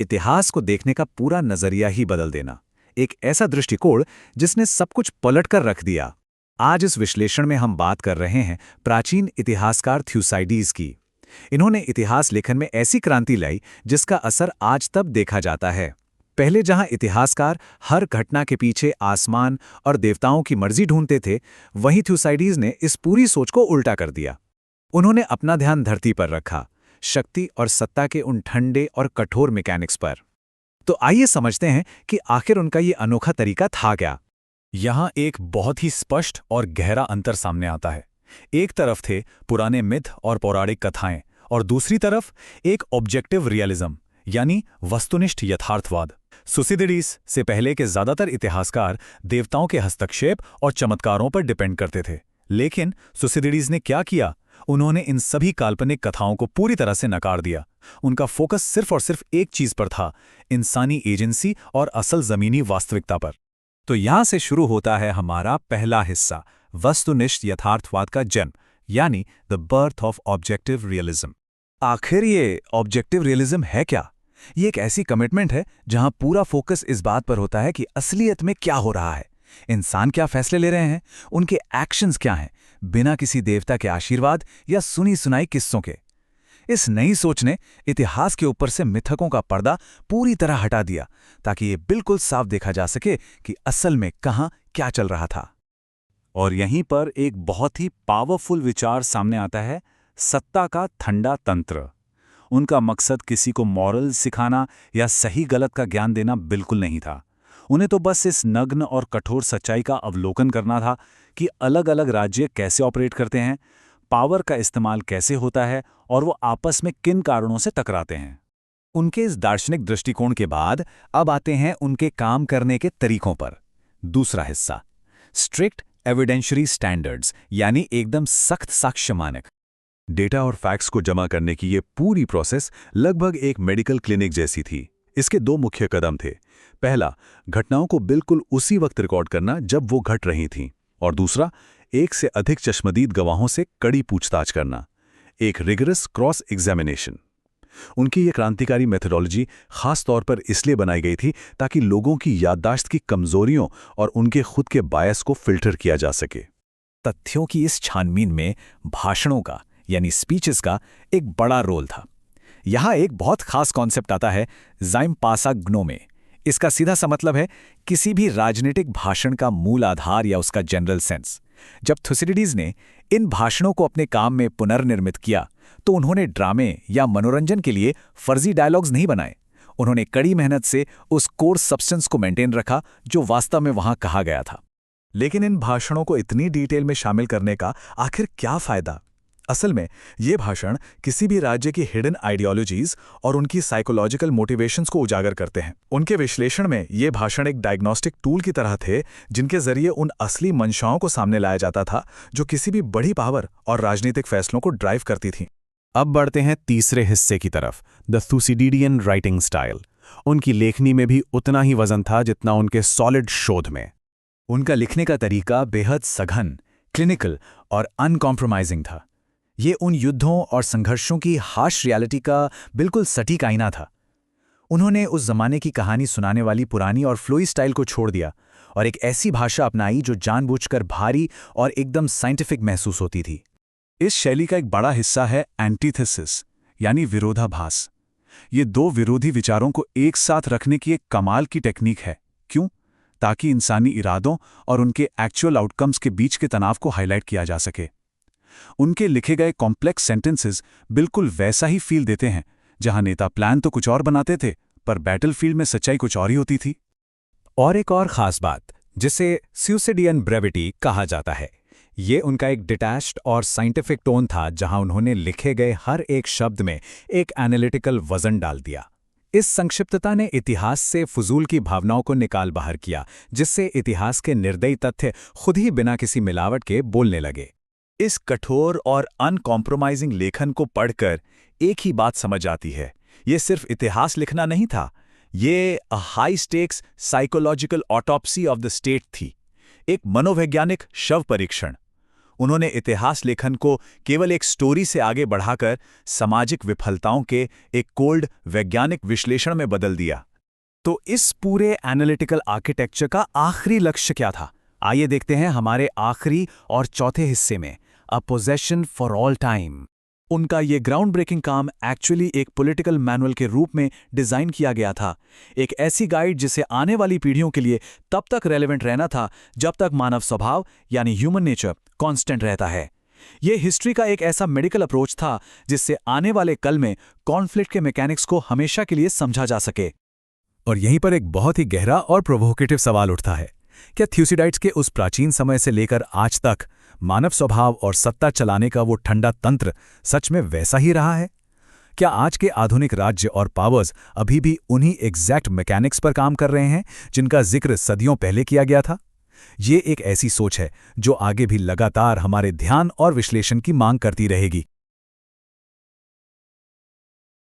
इतिहास को देखने का पूरा नजरिया ही बदल देना। एक ऐसा दृष्टिकोण जिसने सब कुछ पलट कर रख दिया। आज इस विश्लेषण में हम बात कर रहे हैं प्राचीन इतिहासकार थ्यूसाइडीज की। इन्होंने इतिहास लेखन में ऐसी क्रांति लाई जिसका असर आज तब देखा जाता है। पहले जहां इतिहासकार हर घटना के पीछे आसमान और देवताओं की मर्जी ढूंढते थे, वहीं थ्यूसाइडीज ने इस पूरी सोच को उल्टा कर दिया। उन्होंने अपना ध्यान धरती पर रखा, शक्ति और सत्ता के उन ठंडे और कठोर मैकेनिक्स पर। तो आइए समझते हैं कि आखिर उनका ये अनोखा तरीका था क्या। यहाँ एक बहुत ही स्पष्ट और गहरा अंतर सामने आता है। एक तरफ थे पुराने मिथ और पौराणिक कथाएं, और दूसरी तरफ एक ऑब्जेक्टिव रियलिज्म, यानी वस्तुनिष्ठ यथार्थवाद। सुसिदिडीस से पहले के ज्यादातर इतिहासकार देवताओं के हस्तक्षेप और चमत्कारों पर डिपेंड करते थे, लेकिन सुसिदिडीस ने क्या किया? उन्होंने इन सभी काल्पनिक कथाओं को पूरी तरह से नकार दिया। उनका फोकस सिर्फ और सिर्फ एक चीज पर था, इंसानी एजेंसी और असल जमीनी वास्तविकता पर। तो यहां से शुरू होता है हमारा पहला हिस्सा, वस्तुनिष्ठ यथार्थवाद का जन्म, यानी the birth of objective realism. आखिर ये ऑब्जेक्टिव रियलिज्म है क्या? ये एक ऐसी कमिटमेंट है जहां पूरा फोकस इस बात पर होता है कि असलियत में क्या हो रहा है, इंसान क्या फैसले ले रहे हैं, उनके एक्शंस क्या हैं, बिना किसी देवता के आशीर्वाद या सुनी सुनाई किस्सों के। इस नई सोच ने इतिहास के ऊपर से मिथकों का पर्दा पूरी तरह हटा दिया, ताकि ये बिल्कुल साफ देखा जा सके कि असल में कहां क्या चल रहा था। और यहीं पर एक बहुत ही पावरफुल विचार सामने आता है, सत्ता का ठंडा तंत्र। उनका मकसद किसी को मॉरल सिखाना या सही गलत का ज्ञान देना बिल्कुल नहीं था। उन्हें तो बस इस नग्न और कठोर सच्चाई का अवलोकन करना था कि अलग अलग राज्य कैसे ऑपरेट करते हैं, पावर का इस्तेमाल कैसे होता है और वो आपस में किन कारणों से टकराते हैं। उनके इस दार्शनिक दृष्टिकोण के बाद अब आते हैं उनके काम करने के तरीकों पर। दूसरा हिस्सा, स्ट्रिक्ट एविडेंशरी स्टैंडर्ड्स, यानी एकदम सख्त साक्ष्य मानक। डेटा और फैक्ट्स को जमा करने की ये पूरी प्रोसेस लगभग एक मेडिकल क्लिनिक जैसी थी। इसके दो मुख्य कदम थे। पहला, घटनाओं को बिल्कुल उसी वक्त रिकॉर्ड करना जब वो घट रही थीं, और दूसरा, एक से अधिक चश्मदीद गवाहों से कड़ी पूछताछ करना, एक रिगरस क्रॉस एग्जामिनेशन। उनकी ये क्रांतिकारी मेथोडोलॉजी खास तौर पर इसलिए बनाई गई थी ताकि लोगों की याददाश्त की कमजोरियों और उनके खुद के बायस को फिल्टर किया जा सके। तथ्यों की इस छानबीन में भाषणों का, यानी स्पीचेस का, एक बड़ा रोल था। यहां एक बहुत खास कॉन्सेप्ट आता है, जाइम पासा ग्नोमे। इसका सीधा सा मतलब है किसी भी राजनीतिक भाषण का मूल आधार या उसका जनरल सेंस। जब थुसिडिडीज ने इन भाषणों को अपने काम में पुनर्निर्मित किया, तो उन्होंने ड्रामे या मनोरंजन के लिए फर्जी डायलॉग्स नहीं बनाए। उन्होंने कड़ी मेहनत से उस कोर सब्सटेंस को मेंटेन रखा जो वास्तव में वहां कहा गया था। लेकिन इन भाषणों को इतनी डिटेल में शामिल करने का आखिर क्या फायदा? असल में ये भाषण किसी भी राज्य की हिडन आइडियोलॉजीज और उनकी साइकोलॉजिकल मोटिवेशंस को उजागर करते हैं। उनके विश्लेषण में ये भाषण एक डायग्नोस्टिक टूल की तरह थे, जिनके जरिए उन असली मंशाओं को सामने लाया जाता था जो किसी भी बड़ी पावर और राजनीतिक फैसलों को ड्राइव करती थी। अब बढ़ते हैं तीसरे हिस्से की तरफ, द थुसिडिडियन राइटिंग स्टाइल। उनकी लेखनी में भी उतना ही वजन था जितना उनके सॉलिड शोध में। उनका लिखने का तरीका बेहद सघन, क्लिनिकल और अनकॉम्प्रोमाइजिंग था। ये उन युद्धों और संघर्षों की हार्श रियलिटी का बिल्कुल सटीक आईना था। उन्होंने उस जमाने की कहानी सुनाने वाली पुरानी और फ्लोई स्टाइल को छोड़ दिया और एक ऐसी भाषा अपनाई जो जानबूझकर भारी और एकदम साइंटिफिक महसूस होती थी। इस शैली का एक बड़ा हिस्सा है एंटीथेसिस, यानी विरोधाभास। ये दो विरोधी विचारों को एक साथ रखने की एक कमाल की टेक्निक है। क्यों? ताकि इंसानी इरादों और उनके एक्चुअल आउटकम्स के बीच के तनाव को हाईलाइट किया जा सके। उनके लिखे गए कॉम्प्लेक्स सेंटेंसेस बिल्कुल वैसा ही फील देते हैं जहां नेता प्लान तो कुछ और बनाते थे, पर बैटलफील्ड में सच्चाई कुछ और ही होती थी। और एक और खास बात, जिसे सुसिडियन ब्रेविटी कहा जाता है, ये उनका एक डिटैच्ड और साइंटिफिक टोन था, जहां उन्होंने लिखे गए हर एक शब्द में एक एनालिटिकल वजन डाल दिया। इस संक्षिप्तता ने इतिहास से फजूल की भावनाओं को निकाल बाहर किया, जिससे इतिहास के निर्दयी तथ्य खुद ही बिना किसी मिलावट के बोलने लगे। इस कठोर और अनकॉम्प्रोमाइजिंग लेखन को पढ़कर एक ही बात समझ आती है, ये सिर्फ इतिहास लिखना नहीं था, ये high stakes psychological autopsy of the state थी, एक मनोवैज्ञानिक शव परीक्षण। उन्होंने इतिहास लेखन को केवल एक स्टोरी से आगे बढ़ाकर सामाजिक विफलताओं के एक कोल्ड वैज्ञानिक विश्लेषण में बदल दिया। तो इस पूरे एनालिटिकल आर्किटेक्चर का आखिरी लक्ष्य क्या था? आइए देखते हैं हमारे आखिरी और चौथे हिस्से में, अ पोजेशन फॉर ऑल टाइम। उनका ये ग्राउंड ब्रेकिंग काम एक्चुअली एक पॉलिटिकल मैनुअल के रूप में डिजाइन किया गया था, एक ऐसी गाइड जिसे आने वाली पीढ़ियों के लिए तब तक रेलेवेंट रहना था जब तक मानव स्वभाव यानी ह्यूमन नेचर कांस्टेंट रहता है। ये हिस्ट्री का एक ऐसा मेडिकल अप्रोच था जिससे आने वाले कल में कॉन्फ्लिक्ट के मैकेनिक्स को हमेशा के लिए समझा जा सके। और यहीं पर एक बहुत ही गहरा और प्रोवोकेटिव सवाल उठता है, क्या थ्यूसिडाइड्स के उस प्राचीन समय से लेकर आज तक मानव स्वभाव और सत्ता चलाने का वो ठंडा तंत्र सच में वैसा ही रहा है? क्या आज के आधुनिक राज्य और पावर्स अभी भी उन्हीं एग्जैक्ट मैकेनिक्स पर काम कर रहे हैं जिनका जिक्र सदियों पहले किया गया था? ये एक ऐसी सोच है जो आगे भी लगातार हमारे ध्यान और विश्लेषण की मांग करती रहेगी।